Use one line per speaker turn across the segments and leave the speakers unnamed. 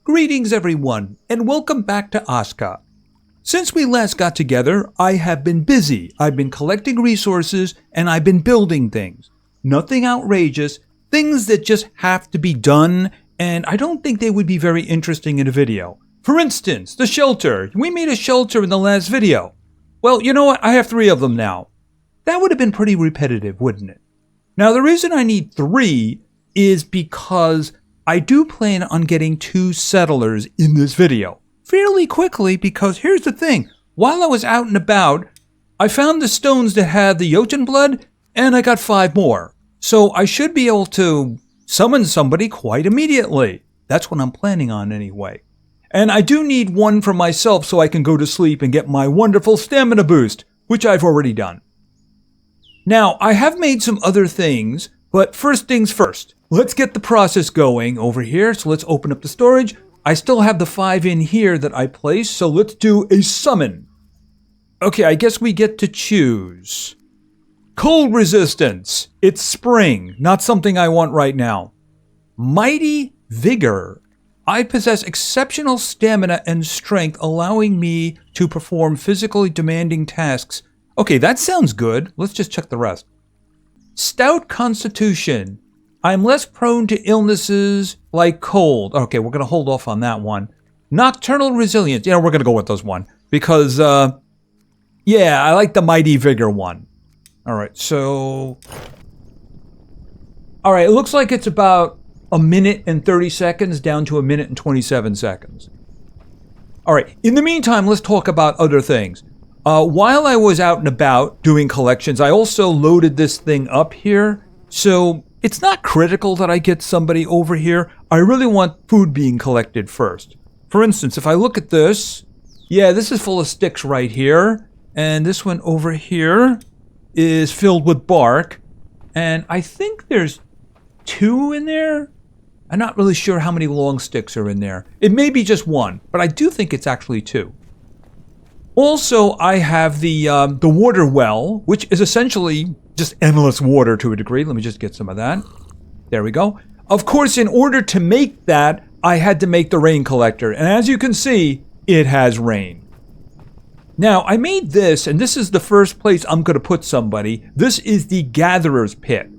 Greetings everyone, and welcome back to Aska. Since we last got together, I have been busy. I've been collecting resources, and I've been building things. Nothing outrageous, things that just have to be done, and I don't think they would be very interesting in a video. For instance, the shelter. We made a shelter in the last video. Well, you know what? I have 3 of them now. That would have been pretty repetitive, wouldn't it? Now, the reason I need 3 is because I do plan on getting 2 settlers in this video fairly quickly, because here's the thing. While I was out and about, I found the stones that had the Jotun blood, and I got 5 more. So I should be able to summon somebody quite immediately. That's what I'm planning on anyway. And I do need 1 for myself so I can go to sleep and get my wonderful stamina boost, which I've already done. Now, I have made some other things, but first things first. Let's get the process going over here. So let's open up the storage. I still have the 5 in here that I placed, so let's do a summon. Okay, I guess we get to choose. Cold resistance. It's spring, not something I want right now. Mighty vigor. I possess exceptional stamina and strength, allowing me to perform physically demanding tasks. Okay, that sounds good. Let's just check the rest. Stout constitution. I'm less prone to illnesses like cold. Okay, we're going to hold off on that one. Nocturnal resilience. Yeah, we're going to go with this one. Because, yeah, I like the mighty vigor one. Alright, so... Alright, it looks like it's about 1 minute and 30 seconds down to 1 minute and 27 seconds. Alright, in the meantime, let's talk about other things. While I was out and about doing collections, I also loaded this thing up here. So it's not critical that I get somebody over here. I really want food being collected first. For instance, if I look at this, yeah, this is full of sticks right here. And this one over here is filled with bark. And I think there's 2 in there. I'm not really sure how many long sticks are in there. It may be just 1, but I do think it's actually 2. Also, I have the water well, which is essentially just endless water to a degree. Let me just get some of that. There we go. Of course, in order to make that, I had to make the rain collector. And as you can see, it has rain. Now, I made this, and this is the first place I'm going to put somebody. This is the gatherer's pit.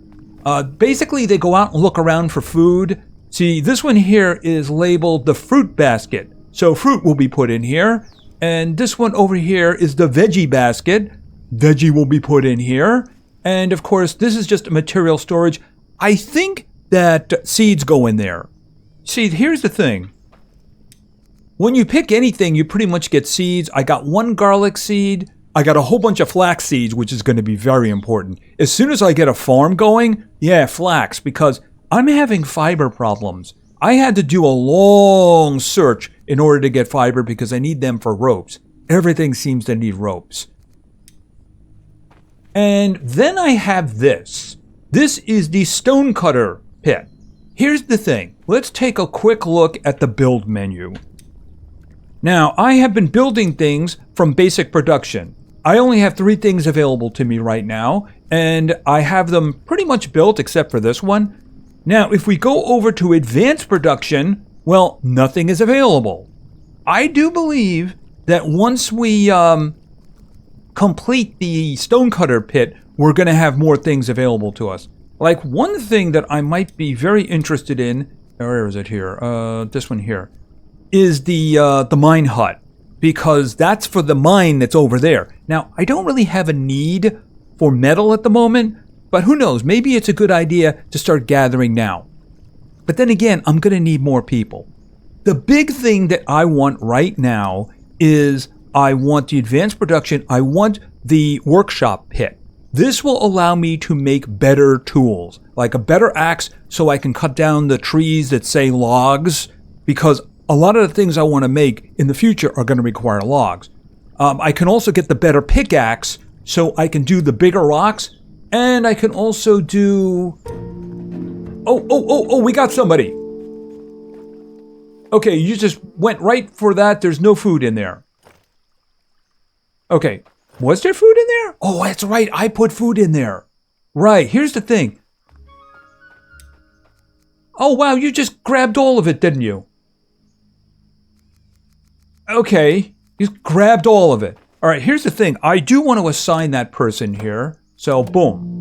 Basically, they go out and look around for food. See, this one here is labeled the fruit basket. So fruit will be put in here. And this one over here is the veggie basket. Veggie will be put in here. And of course, this is just a material storage. I think that seeds go in there. See, here's the thing. When you pick anything, you pretty much get seeds. I got 1 garlic seed. I got a whole bunch of flax seeds, which is going to be very important. As soon as I get a farm going, yeah, flax, because I'm having fiber problems. I had to do a long search in order to get fiber because I need them for ropes. Everything seems to need ropes. And then I have this. This is the stonecutter pit. Here's the thing. Let's take a quick look at the build menu. Now, I have been building things from basic production. I only have 3 things available to me right now, and I have them pretty much built except for this one. Now, if we go over to advanced production, well, nothing is available. I do believe that once we complete the stonecutter pit, we're going to have more things available to us. Like one thing that I might be very interested in, where is it here? This one here, is the mine hut, because that's for the mine that's over there. Now, I don't really have a need for metal at the moment, but who knows, maybe it's a good idea to start gathering now. But then again, I'm going to need more people. The big thing that I want right now is I want the advanced production. I want the workshop pit. This will allow me to make better tools, like a better axe so I can cut down the trees that say logs, because a lot of the things I want to make in the future are going to require logs. I can also get the better pickaxe so I can do the bigger rocks. And I can also do... Oh, we got somebody. Okay, you just went right for that. There's no food in there. Okay, was there food in there? Oh, that's right. I put food in there. Right, here's the thing. Oh, wow, you just grabbed all of it, didn't you? Okay, he's grabbed all of it. All right, here's the thing. I do want to assign that person here. So, boom.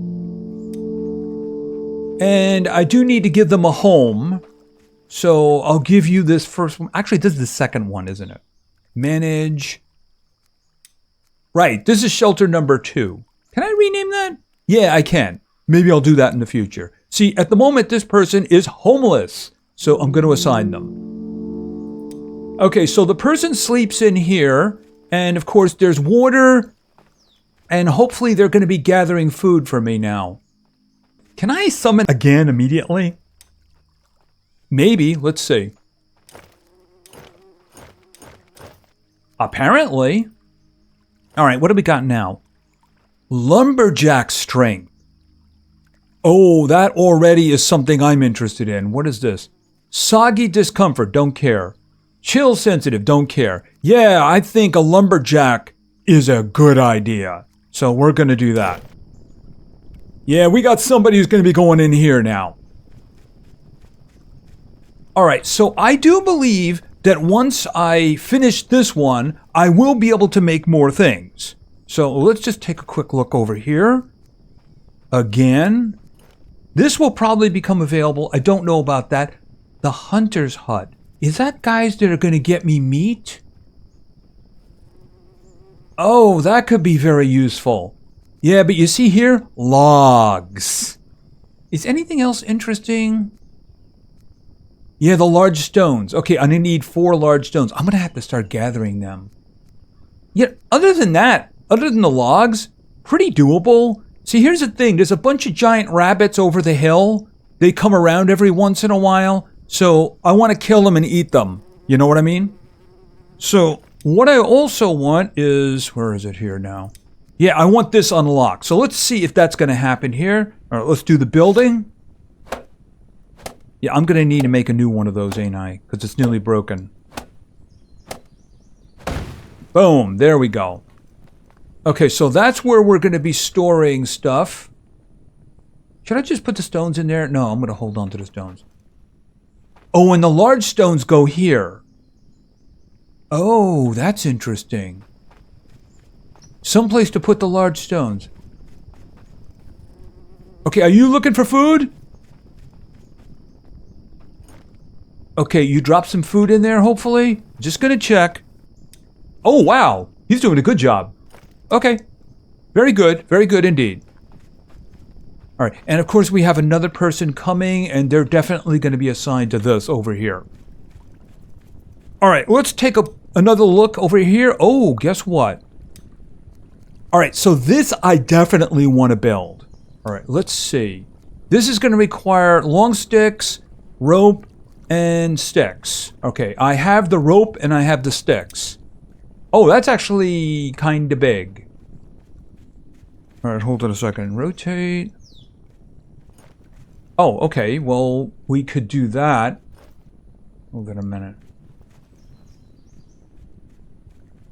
And I do need to give them a home. So, I'll give you this first one. Actually, this is the second one, isn't it? Manage. Right, this is shelter number 2. Can I rename that? Yeah, I can. Maybe I'll do that in the future. See, at the moment, this person is homeless. So, I'm going to assign them. Okay, so the person sleeps in here. And, of course, there's water. And hopefully they're going to be gathering food for me now. Can I summon again immediately? Maybe. Let's see. Apparently. All right, what do we got now? Lumberjack strength. Oh, that already is something I'm interested in. What is this? Soggy discomfort. Don't care. Chill sensitive. Don't care. Yeah, I think a lumberjack is a good idea. So we're going to do that. Yeah, we got somebody who's going to be going in here now. All right, so I do believe that once I finish this one, I will be able to make more things. So let's just take a quick look over here. Again. This will probably become available. I don't know about that. The Hunter's Hut. Is that guys that are going to get me meat? Oh, that could be very useful. Yeah, but you see here, logs. Is anything else interesting? Yeah, the large stones. Okay, I'm going to need 4 large stones. I'm going to have to start gathering them. Yeah, other than that, other than the logs, pretty doable. See, here's the thing. There's a bunch of giant rabbits over the hill. They come around every once in a while. So I want to kill them and eat them. You know what I mean? So what I also want is... Where is it here now? Yeah, I want this unlocked. So let's see if that's going to happen here. All right, let's do the building. Yeah, I'm going to need to make a new one of those, ain't I? Because it's nearly broken. Boom, there we go. Okay, so that's where we're going to be storing stuff. Should I just put the stones in there? No, I'm going to hold on to the stones. Oh, and the large stones go here. Oh, that's interesting. Someplace to put the large stones. Okay, are you looking for food? Okay, you dropped some food in there, hopefully? Just gonna check. Oh, wow. He's doing a good job. Okay. Very good indeed. All right, and of course we have another person coming, and they're definitely going to be assigned to this over here. All right, let's take another look over here. Oh, guess what? All right, so this I definitely want to build. All right, let's see. This is going to require long sticks, rope, and sticks. Okay, I have the rope and I have the sticks. Oh, that's actually kind of big. All right, hold on a second. Rotate. Oh, okay. Well, we could do that. Hold on a minute.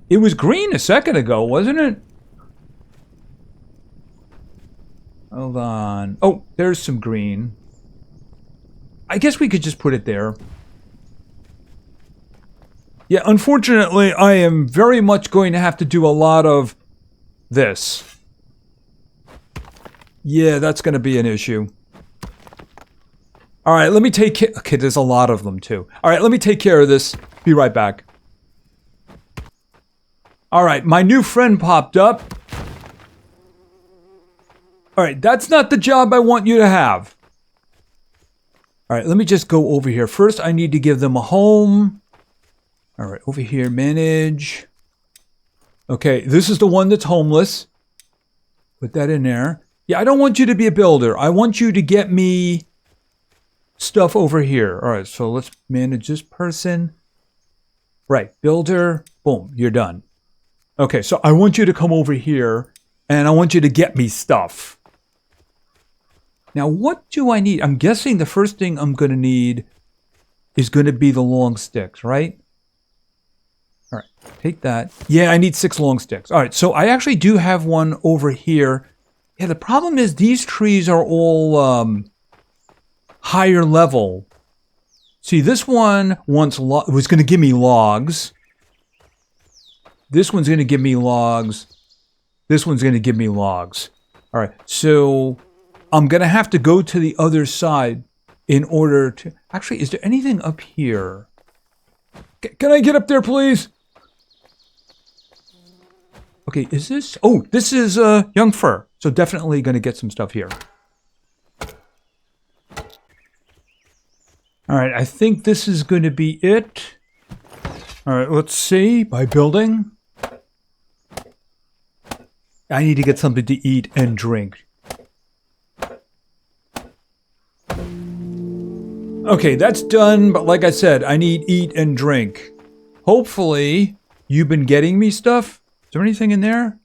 It was green a second ago, wasn't it? Hold on. Oh, there's some green. I guess we could just put it there. Yeah, unfortunately, I am very much going to have to do a lot of this. Yeah, that's going to be an issue. All right, let me take care... Okay, there's a lot of them, too. All right, let me take care of this. Be right back. All right, my new friend popped up. All right, that's not the job I want you to have. All right, let me just go over here. First, I need to give them a home. All right, over here, manage. Okay, this is the one that's homeless. Put that in there. Yeah, I don't want you to be a builder. I want you to get me stuff over here. All right, so let's manage this person. Right, builder. Boom, you're done. Okay, so I want you to come over here, and I want you to get me stuff. Now, what do I need? I'm guessing the first thing I'm going to need is going to be the long sticks, right? All right, take that. Yeah, I need 6 long sticks. All right, so I actually do have one over here. Yeah, the problem is these trees are all higher level. See, this one was going to give me logs. This one's going to give me logs. This one's going to give me logs. All right, so I'm going to have to go to the other side in order to... Actually, is there anything up here? Can I get up there, please? Okay, is this... Oh, this is young fur. So definitely going to get some stuff here. All right, I think this is going to be it. All right, let's see. By building. I need to get something to eat and drink. Okay, that's done, but like I said, I need eat and drink. Hopefully, you've been getting me stuff. Is there anything in there?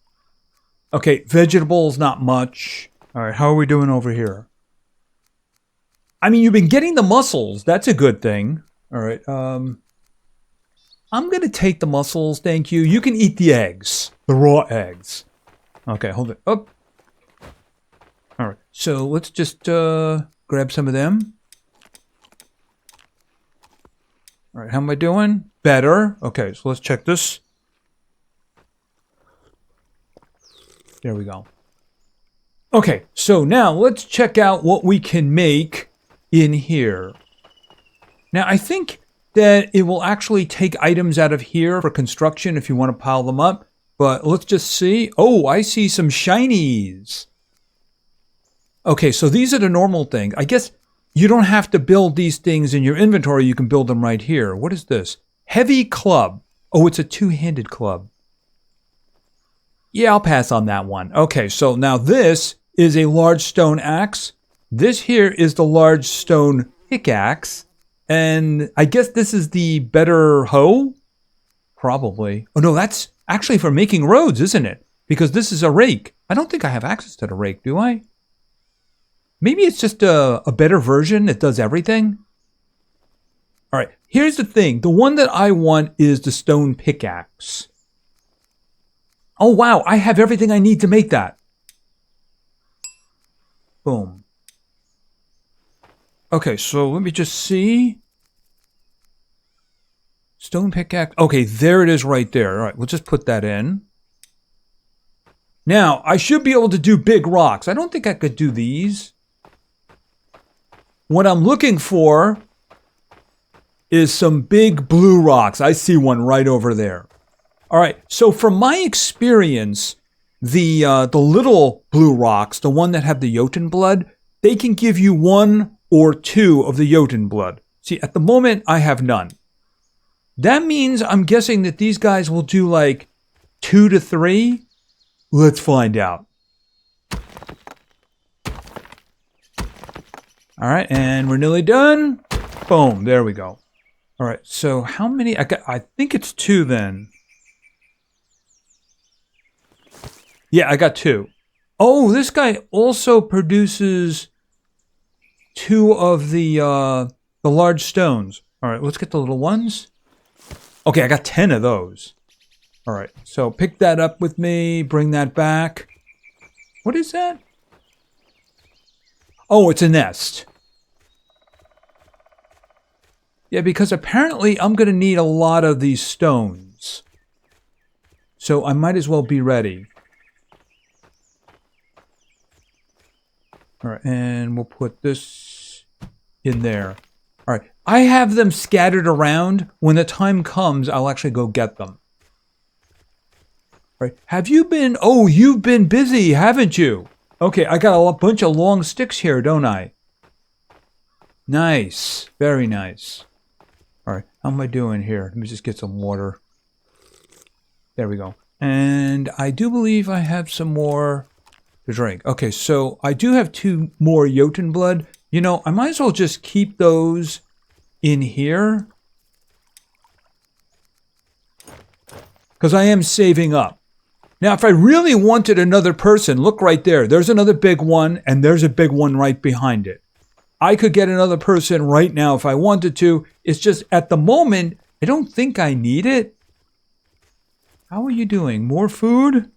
Okay, vegetables, not much. All right, how are we doing over here? I mean, you've been getting the mussels. That's a good thing. All right, I'm going to take the mussels, thank you. You can eat the eggs, the raw eggs. Okay, hold it up. All right, so let's just grab some of them. All right, how am I doing? Better. Okay, so let's check this. There we go. Okay, so now let's check out what we can make in here. Now, I think that it will actually take items out of here for construction if you want to pile them up. But let's just see. Oh, I see some shinies. Okay, so these are the normal things. I guess you don't have to build these things in your inventory. You can build them right here. What is this? Heavy club. Oh, it's a two-handed club. Yeah, I'll pass on that one. Okay, so now this is a large stone axe. This here is the large stone pickaxe. And I guess this is the better hoe? Probably. Oh, no, that's actually for making roads, isn't it? Because this is a rake. I don't think I have access to the rake, do I? Maybe it's just a better version that does everything. All right, here's the thing. The one that I want is the stone pickaxe. Oh, wow, I have everything I need to make that. Boom. Okay, so let me just see. Stone pickaxe. Okay, there it is right there. All right, we'll just put that in. Now, I should be able to do big rocks. I don't think I could do these. What I'm looking for is some big blue rocks. I see one right over there. All right, so from my experience, the little blue rocks, the one that have the Jotun blood, they can give you 1 or 2 of the Jotun blood. See, at the moment, I have none. That means I'm guessing that these guys will do like 2 to 3. Let's find out. All right, and we're nearly done. Boom, there we go. All right, so how many? I think it's 2 then. Yeah, I got 2. Oh, this guy also produces 2 of the large stones. All right, let's get the little ones. Okay, I got 10 of those. All right, so pick that up with me, bring that back. What is that? Oh, it's a nest. Yeah, because apparently I'm going to need a lot of these stones. So I might as well be ready. All right, and we'll put this in there. All right, I have them scattered around. When the time comes, I'll actually go get them. All right, have you been... Oh, you've been busy, haven't you? Okay, I got a bunch of long sticks here, don't I? Nice, very nice. All right, how am I doing here? Let me just get some water. There we go. And I do believe I have some more to drink. Okay, so I do have 2 more Jotun blood. You know, I might as well just keep those in here. Because I am saving up. Now, if I really wanted another person, look right there. There's another big one, and there's a big one right behind it. I could get another person right now if I wanted to. It's just, at the moment, I don't think I need it. How are you doing? More food?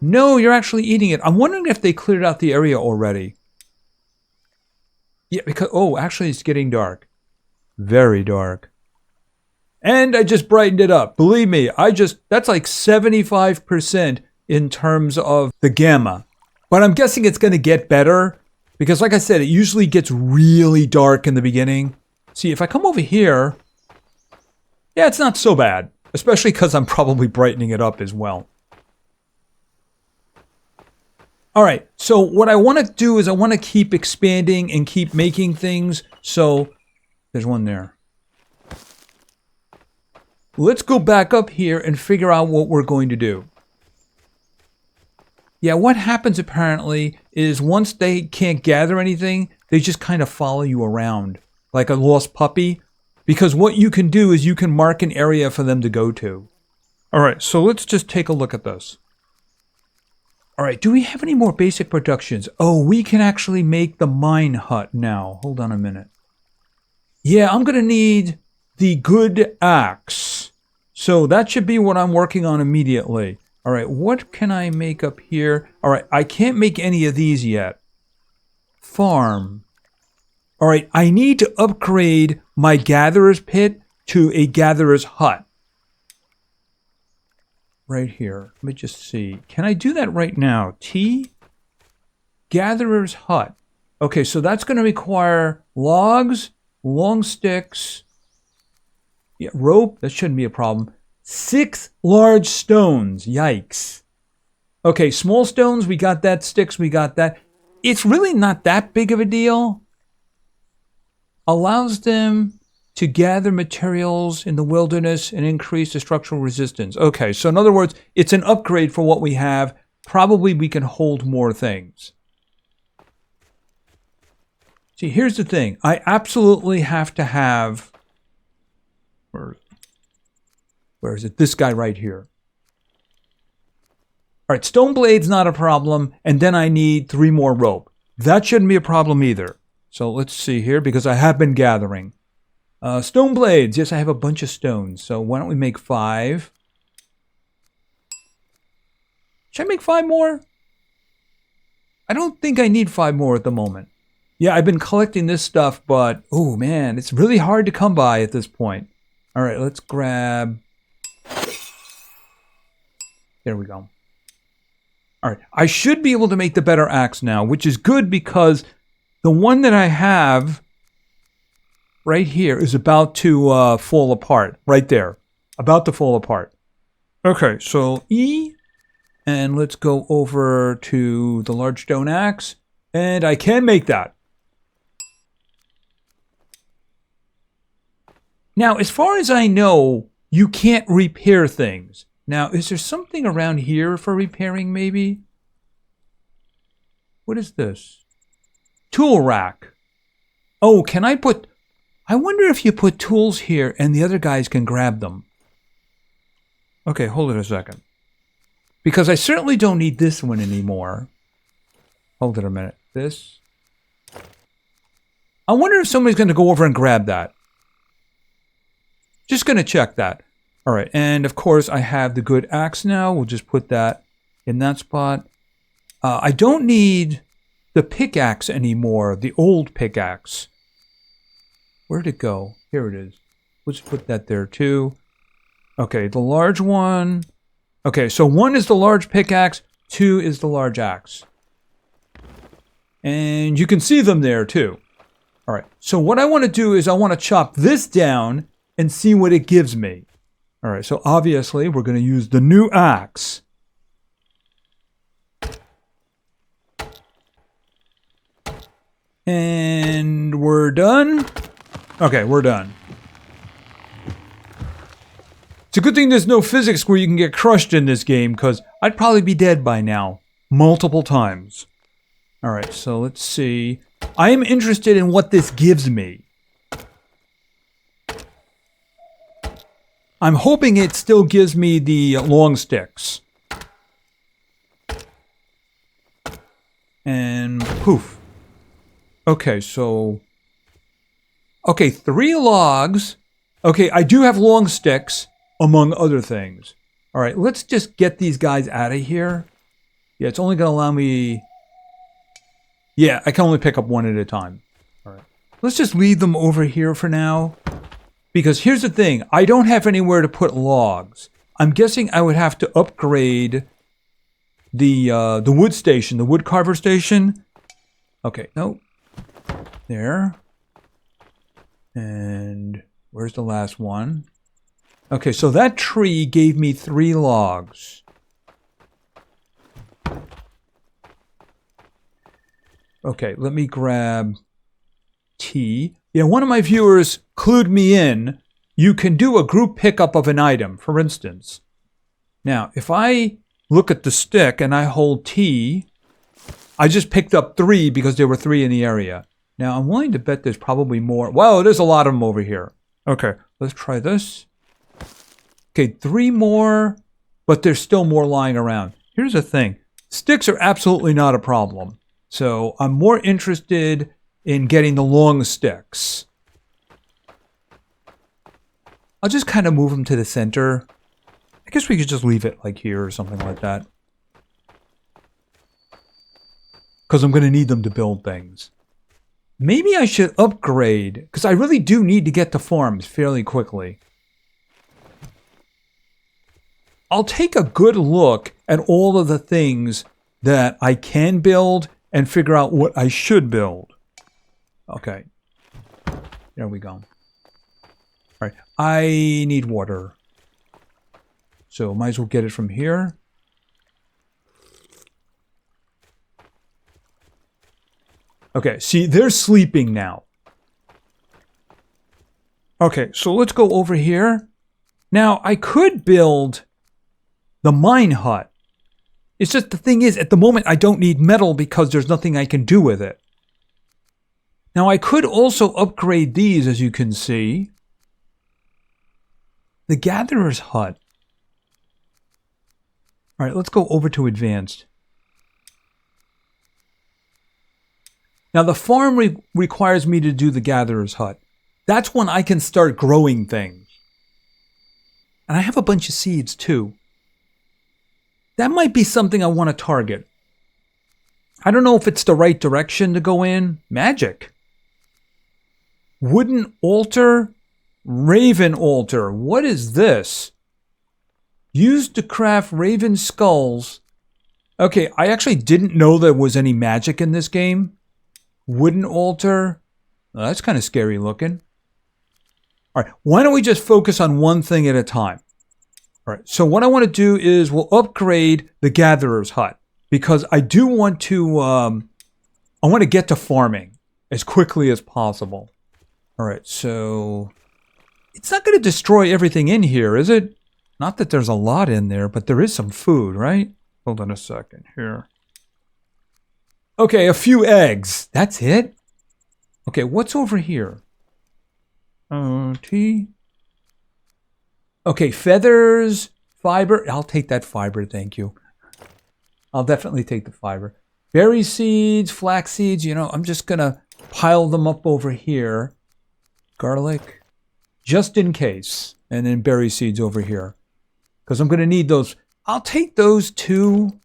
No, you're actually eating it. I'm wondering if they cleared out the area already. Yeah, because... Oh, actually, it's getting dark. Very dark. And I just brightened it up. Believe me, that's like 75% in terms of the gamma. But I'm guessing it's going to get better because like I said, it usually gets really dark in the beginning. See, if I come over here, yeah, it's not so bad, especially because I'm probably brightening it up as well. All right, so what I want to do is I want to keep expanding and keep making things. So there's one there. Let's go back up here and figure out what we're going to do. Yeah, what happens apparently is once they can't gather anything, they just kind of follow you around like a lost puppy. Because what you can do is you can mark an area for them to go to. All right, so let's just take a look at this. All right, do we have any more basic productions? Oh, we can actually make the mine hut now. Hold on a minute. Yeah, I'm going to need the good axe. So that should be what I'm working on immediately. All right, what can I make up here? All right, I can't make any of these yet. Farm. All right, I need to upgrade my gatherer's pit to a gatherer's hut. Right here. Let me just see. Can I do that right now? T? Gatherer's hut. Okay, so that's going to require logs, long sticks, yeah, rope. That shouldn't be a problem. 6 large stones. Yikes. Okay, small stones, we got that. Sticks, we got that. It's really not that big of a deal. Allows them to gather materials in the wilderness and increase the structural resistance. Okay, so in other words, it's an upgrade for what we have. Probably we can hold more things. See, here's the thing. I absolutely have to have... Where is it? This guy right here. All right, stone blade's not a problem. And then I need 3 more rope. That shouldn't be a problem either. So let's see here, because I have been gathering. Stone blades. Yes, I have a bunch of stones. So why don't we make 5? Should I make 5 more? I don't think I need 5 more at the moment. Yeah, I've been collecting this stuff, but, oh man, it's really hard to come by at this point. All right, let's grab... There we go. All right, I should be able to make the better axe now, which is good because the one that I have right here is about to fall apart. Right there. About to fall apart. Okay, so E, and let's go over to the large stone axe, and I can make that. Now, as far as I know, you can't repair things. Now, is there something around here for repairing, maybe? What is this? Tool rack. Oh, can I put... I wonder if you put tools here and the other guys can grab them. Okay, hold it a second. Because I certainly don't need this one anymore. Hold it a minute. This. I wonder if somebody's going to go over and grab that. Just going to check that. All right, and of course I have the good axe now. We'll just put that in that spot. I don't need the pickaxe anymore, the old pickaxe. Where'd it go? Here it is. Let's put that there too. Okay, the large one. Okay, so 1 is the large pickaxe, 2 is the large axe. And you can see them there too. All right, so what I want to do is I want to chop this down and see what it gives me. All right, so obviously we're going to use the new axe. And we're done. Okay, we're done. It's a good thing there's no physics where you can get crushed in this game, because I'd probably be dead by now. Multiple times. All right, so let's see. I am interested in what this gives me. I'm hoping it still gives me the long sticks. And poof. Okay, so... Okay, 3 logs. Okay, I do have long sticks, among other things. All right, let's just get these guys out of here. Yeah, it's only going to allow me... Yeah, I can only pick up 1 at a time. All right. Let's just leave them over here for now. Because here's the thing. I don't have anywhere to put logs. I'm guessing I would have to upgrade the wood station, the wood carver station. Okay, no. There. And where's the last one? Okay, so that tree gave me 3 logs. Okay, let me grab tea. Yeah, one of my viewers clued me in. You can do a group pickup of an item, for instance. Now, if I look at the stick and I hold T, I just picked up 3 because there were 3 in the area. Now, I'm willing to bet there's probably more. Well, there's a lot of them over here. Okay, let's try this. Okay, 3 more, but there's still more lying around. Here's the thing. Sticks are absolutely not a problem. So I'm more interested in getting the long sticks. I'll just kind of move them to the center. I guess we could just leave it like here or something like that. Because I'm going to need them to build things. Maybe I should upgrade, because I really do need to get to farms fairly quickly. I'll take a good look at all of the things that I can build and figure out what I should build. Okay. There we go. All right. I need water. So might as well get it from here. Okay, see, they're sleeping now. Okay, so let's go over here. Now, I could build the mine hut. It's just the thing is, at the moment, I don't need metal because there's nothing I can do with it. Now, I could also upgrade these, as you can see. The gatherer's hut. All right, let's go over to advanced. Now, the farm requires me to do the gatherer's hut. That's when I can start growing things. And I have a bunch of seeds, too. That might be something I want to target. I don't know if it's the right direction to go in. Magic. Wooden altar. Raven altar. What is this? Used to craft raven skulls. Okay, I actually didn't know there was any magic in this game. Wooden altar. Well, that's kind of scary looking. All right, why don't we just focus on one thing at a time? All right, so what I want to do is we'll upgrade the gatherer's hut because I do want to, I want to get to farming as quickly as possible. All right, so it's not going to destroy everything in here, is it? Not that there's a lot in there, but there is some food, right? Hold on a second here. Okay, a few eggs. That's it? Okay, what's over here? Tea. Okay, feathers, fiber. I'll take that fiber, thank you. I'll definitely take the fiber. Berry seeds, flax seeds, you know, I'm just going to pile them up over here. Garlic, just in case. And then berry seeds over here. Because I'm going to need those. I'll take those too.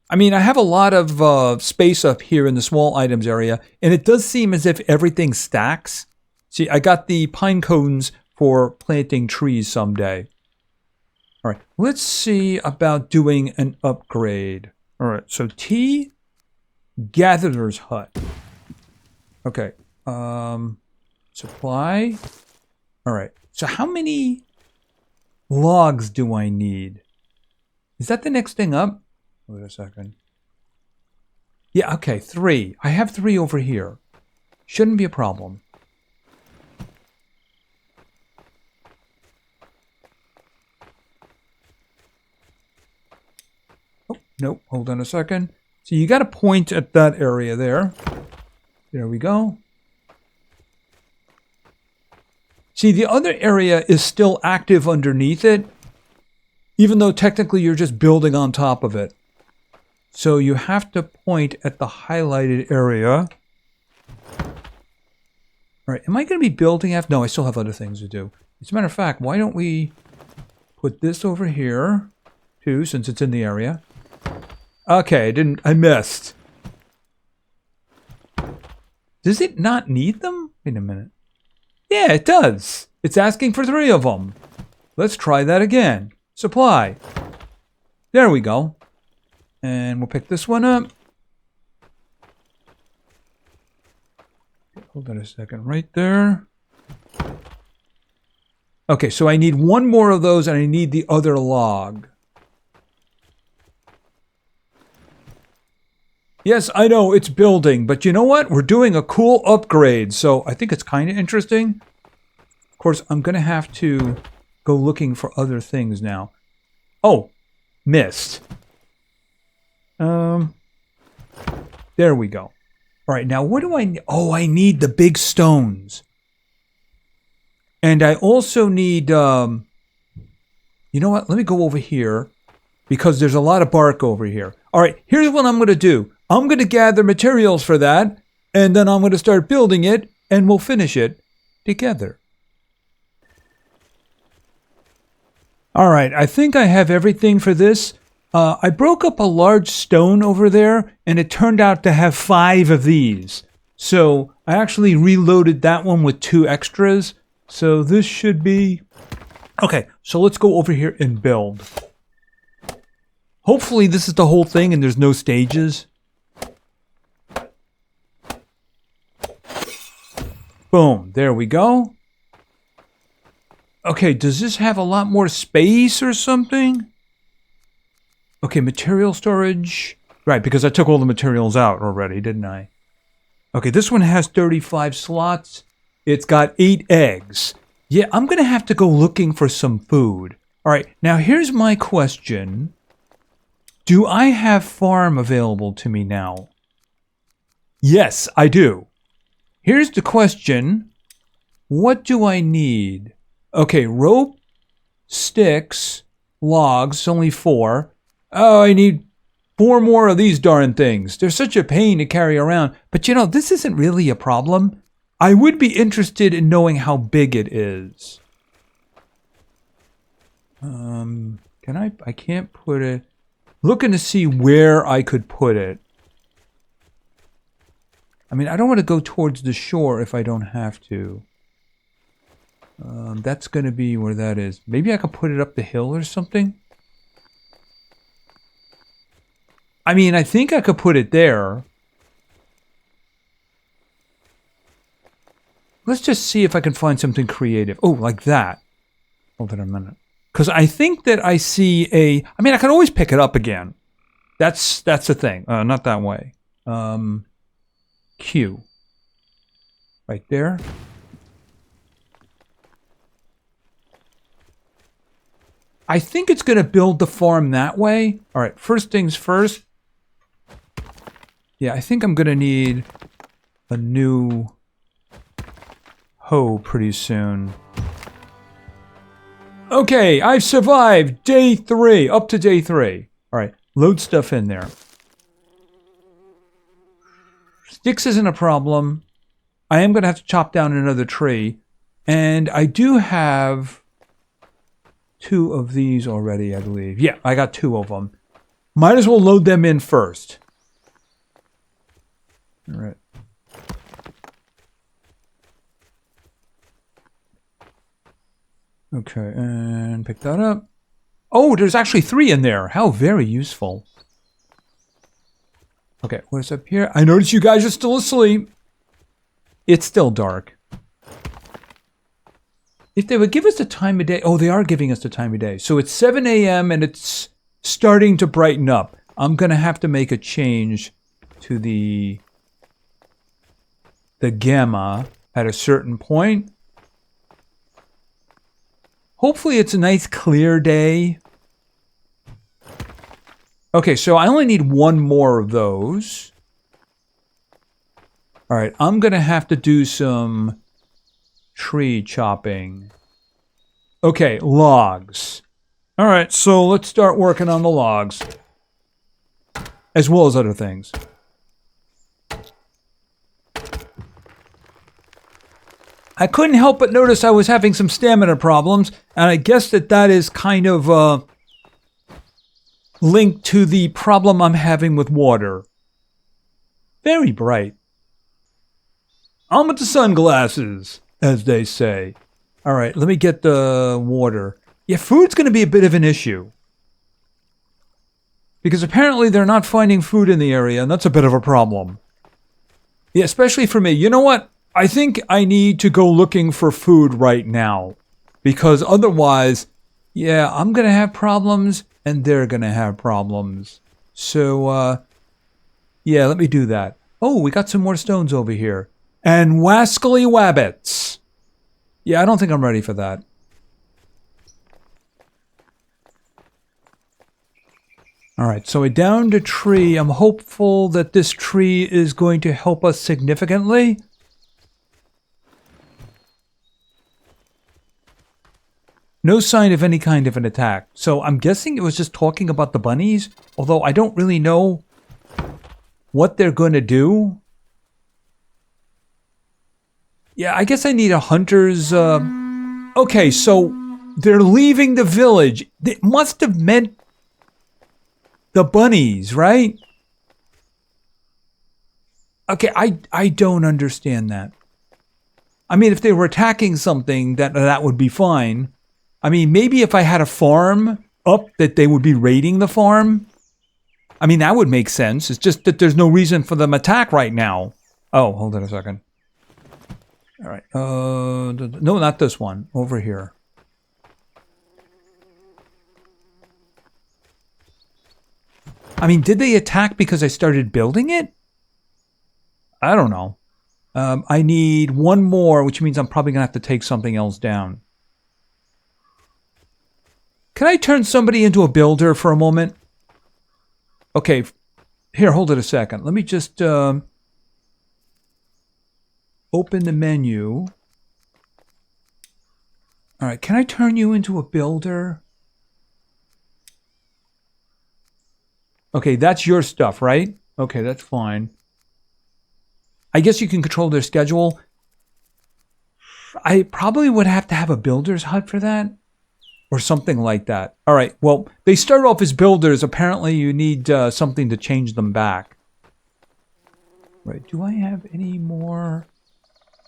I mean, I have a lot of space up here in the small items area, and it does seem as if everything stacks. See, I got the pine cones for planting trees someday. All right, let's see about doing an upgrade. All right, so T, gatherer's hut. Okay, supply. All right, so how many logs do I need? Is that the next thing up? Wait a second. Yeah, okay, 3. I have 3 over here. Shouldn't be a problem. Oh, nope, hold on a second. So you got to point at that area there. There we go. See, the other area is still active underneath it, even though technically you're just building on top of it. So you have to point at the highlighted area. All right, am I going to be building after? No, I still have other things to do. As a matter of fact, why don't we put this over here, too, since it's in the area. Okay, I missed. Does it not need them? Wait a minute. Yeah, it does. It's asking for 3 of them. Let's try that again. Supply. There we go. And we'll pick this one up. Hold on a second. Right there. Okay, so I need 1 more of those, and I need the other log. Yes, I know, it's building, but you know what? We're doing a cool upgrade, so I think it's kind of interesting. Of course, I'm going to have to go looking for other things now. Oh, missed. There we go. All right, now what do I need? Oh, I need the big stones. And I also need, you know what? Let me go over here because there's a lot of bark over here. All right, here's what I'm going to do. I'm going to gather materials for that, and then I'm going to start building it, and we'll finish it together. All right, I think I have everything for this. I broke up a large stone over there, and it turned out to have 5 of these. So I actually reloaded that one with 2 extras. So this should be... Okay, so let's go over here and build. Hopefully this is the whole thing and there's no stages. Boom, there we go. Okay, does this have a lot more space or something? Okay, material storage. Right, because I took all the materials out already, didn't I? Okay, this one has 35 slots. It's got 8 eggs. Yeah, I'm going to have to go looking for some food. All right, now here's my question. Do I have farm available to me now? Yes, I do. Here's the question. What do I need? Okay, rope, sticks, logs, only 4. Oh, I need 4 more of these darn things. They're such a pain to carry around. But you know, this isn't really a problem. I would be interested in knowing how big it is. Can I can't put it. Looking to see where I could put it. I mean, I don't want to go towards the shore if I don't have to. That's going to be where that is. Maybe I could put it up the hill or something. I mean, I think I could put it there. Let's just see if I can find something creative. Oh, like that. Hold on a minute. Because I think that I see a... I mean, I can always pick it up again. That's the thing. Not that way. Q. Right there. I think it's going to build the farm that way. All right, first things first. Yeah, I think I'm going to need a new hoe pretty soon. Okay, I've survived day 3, up to day 3. All right, load stuff in there. Sticks isn't a problem. I am going to have to chop down another tree. And I do have 2 of these already, I believe. Yeah, I got 2 of them. Might as well load them in first. All right. Okay, and pick that up. Oh, there's actually 3 in there. How very useful. Okay, what's up here? I notice you guys are still asleep. It's still dark. If they would give us the time of day... Oh, they are giving us the time of day. So it's 7 a.m. and it's starting to brighten up. I'm going to have to make a change to the gamma at a certain point. Hopefully it's a nice clear day. Okay, so I only need 1 more of those. All right, I'm going to have to do some tree chopping. Okay, logs. All right, so let's start working on the logs. As well as other things. I couldn't help but notice I was having some stamina problems, and I guess that is kind of linked to the problem I'm having with water. Very bright. On with the sunglasses, as they say. All right, let me get the water. Yeah, food's going to be a bit of an issue. Because apparently they're not finding food in the area, and that's a bit of a problem. Yeah, especially for me. You know what? I think I need to go looking for food right now. Because otherwise, yeah, I'm going to have problems, and they're going to have problems. So, yeah, let me do that. Oh, we got some more stones over here. And wascally wabbits. Yeah, I don't think I'm ready for that. All right, so I downed a tree. I'm hopeful that this tree is going to help us significantly. No sign of any kind of an attack. So I'm guessing it was just talking about the bunnies, although I don't really know what they're going to do. Yeah, I guess I need a hunter's... Okay, so they're leaving the village. It must have meant the bunnies, right? Okay, I don't understand that. I mean, if they were attacking something, that would be fine. I mean, maybe if I had a farm up, that they would be raiding the farm. I mean, that would make sense. It's just that there's no reason for them to attack right now. Oh, hold on a second. All right. No, not this one. Over here. I mean, did they attack because I started building it? I don't know. I need one more, which means I'm probably going to have to take something else down. Can I turn somebody into a builder for a moment? Okay. Here, hold it a second. Let me just open the menu. All right. Can I turn you into a builder? Okay, that's your stuff, right? Okay, that's fine. I guess you can control their schedule. I probably would have to have a builder's hut for that. Or something like that. All right, well, they start off as builders. Apparently, you need something to change them back. Right, do I have any more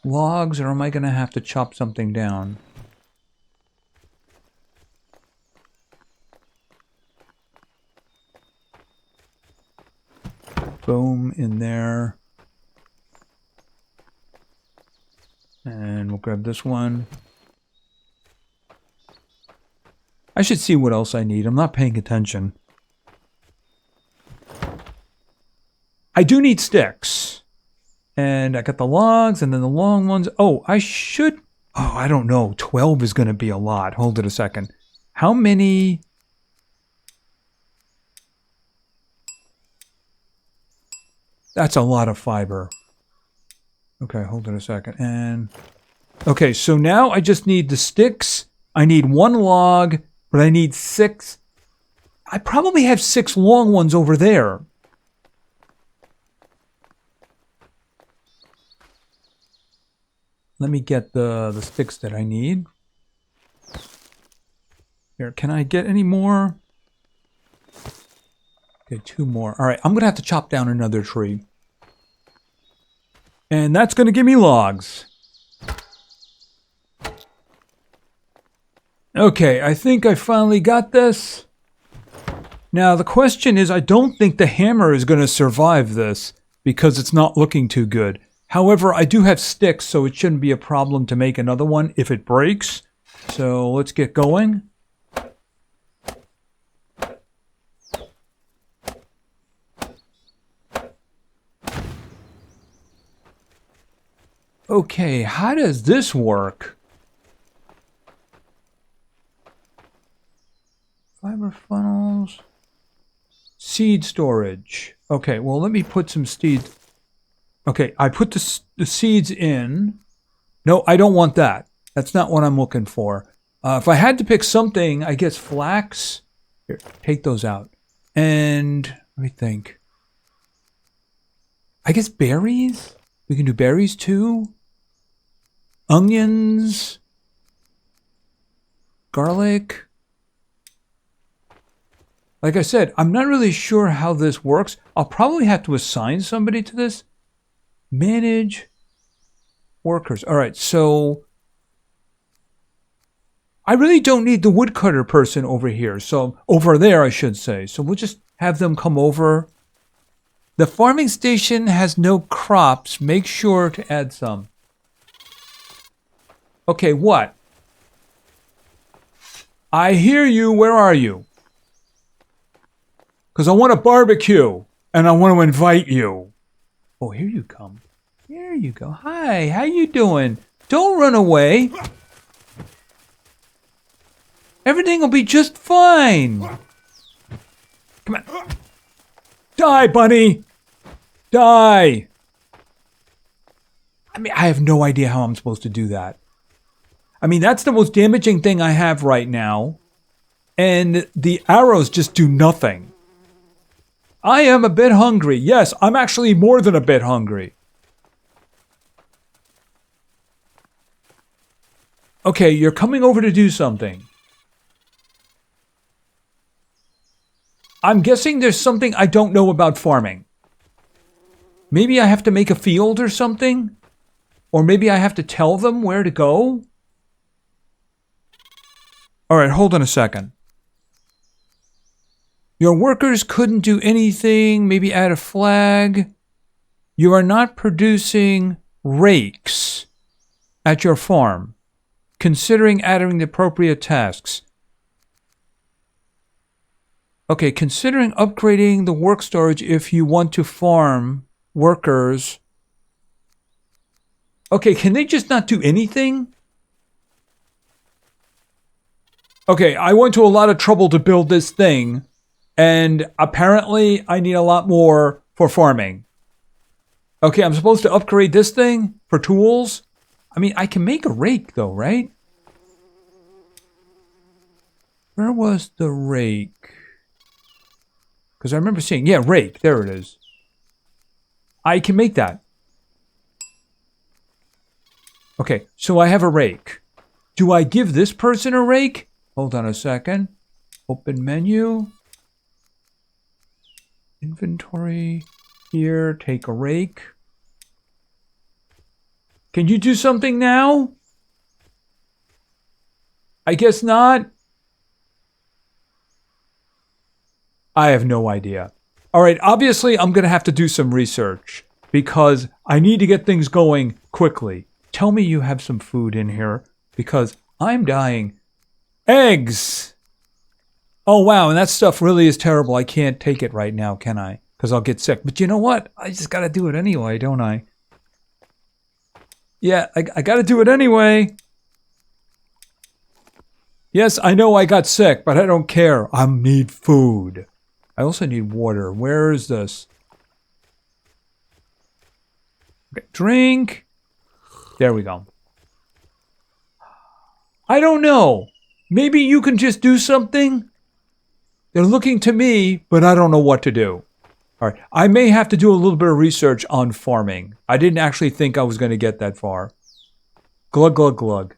logs, or am I going to have to chop something down? Boom, in there. And we'll grab this one. I should see what else I need. I'm not paying attention. I do need sticks. And I got the logs and then the long ones. Oh, I should... Oh, I don't know. 12 is going to be a lot. Hold it a second. How many... That's a lot of fiber. Okay, hold it a second. And... Okay, so now I just need the sticks. I need one log... But I need 6. I probably have 6 long ones over there. Let me get the sticks that I need. Here, can I get any more? Okay, 2 more. All right, I'm going to have to chop down another tree. And that's going to give me logs. Okay, I think I finally got this. Now, the question is, I don't think the hammer is going to survive this because it's not looking too good. However, I do have sticks, so it shouldn't be a problem to make another one if it breaks. So let's get going. Okay, how does this work? Fiber funnels. Seed storage. Okay, well, let me put some seeds. Okay, I put the seeds in. No, I don't want that. That's not what I'm looking for. If I had to pick something, I guess flax. Here, take those out. And let me think. I guess berries? We can do berries too. Onions. Garlic. Like I said, I'm not really sure how this works. I'll probably have to assign somebody to this. Manage workers. All right, so I really don't need the woodcutter person over here. So over there, I should say. So we'll just have them come over. The farming station has no crops. Make sure to add some. Okay, what? I hear you. Where are you? Because I want a barbecue. And I want to invite you. Oh, here you come. Here you go. Hi, how you doing? Don't run away. Everything will be just fine. Come on. Die, bunny. Die. I mean, I have no idea how I'm supposed to do that. I mean, that's the most damaging thing I have right now. And the arrows just do nothing. I am a bit hungry. Yes, I'm actually more than a bit hungry. Okay, you're coming over to do something. I'm guessing there's something I don't know about farming. Maybe I have to make a field or something? Or maybe I have to tell them where to go? Alright, hold on a second. Your workers couldn't do anything. Maybe add a flag. You are not producing rakes at your farm. Considering adding the appropriate tasks. Okay, considering upgrading the work storage if you want to farm workers. Okay, can they just not do anything? Okay, I went to a lot of trouble to build this thing, and apparently I need a lot more for farming. Okay, I'm supposed to upgrade this thing for tools? I mean, I can make a rake though, right? Where was the rake? Because I remember seeing, yeah, rake, there it is. I can make that. Okay, so I have a rake. Do I give this person a rake? Hold on a second. Open menu. Inventory. Here, take a rake. Can you do something now? I guess not. I have no idea. All right, obviously I'm going to have to do some research because I need to get things going quickly. Tell me you have some food in here because I'm dying. Eggs! Oh, wow, and that stuff really is terrible. I can't take it right now, can I? Because I'll get sick. But you know what? I just got to do it anyway, don't I? Yeah, I got to do it anyway. Yes, I know I got sick, but I don't care. I need food. I also need water. Where is this? Okay, drink. There we go. I don't know. Maybe you can just do something? They're looking to me, but I don't know what to do. All right, I may have to do a little bit of research on farming. I didn't actually think I was going to get that far. Glug, glug, glug.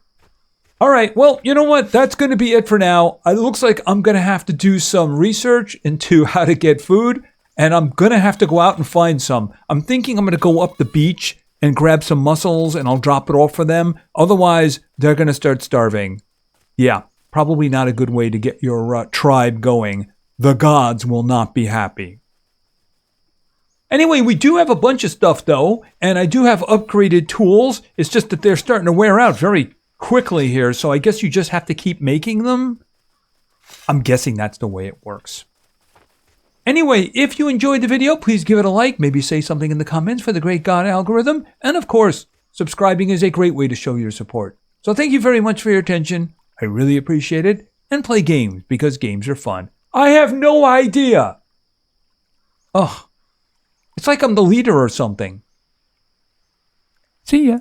All right, well, you know what? That's going to be it for now. It looks like I'm going to have to do some research into how to get food, and I'm going to have to go out and find some. I'm thinking I'm going to go up the beach and grab some mussels, and I'll drop it off for them. Otherwise, they're going to start starving. Yeah, probably not a good way to get your tribe going. The gods will not be happy. Anyway, we do have a bunch of stuff, though, and I do have upgraded tools. It's just that they're starting to wear out very quickly here, so I guess you just have to keep making them. I'm guessing that's the way it works. Anyway, if you enjoyed the video, please give it a like, maybe say something in the comments for the great God algorithm, and of course, subscribing is a great way to show your support. So thank you very much for your attention. I really appreciate it, and play games because games are fun. I have no idea. Ugh. It's like I'm the leader or something. See ya.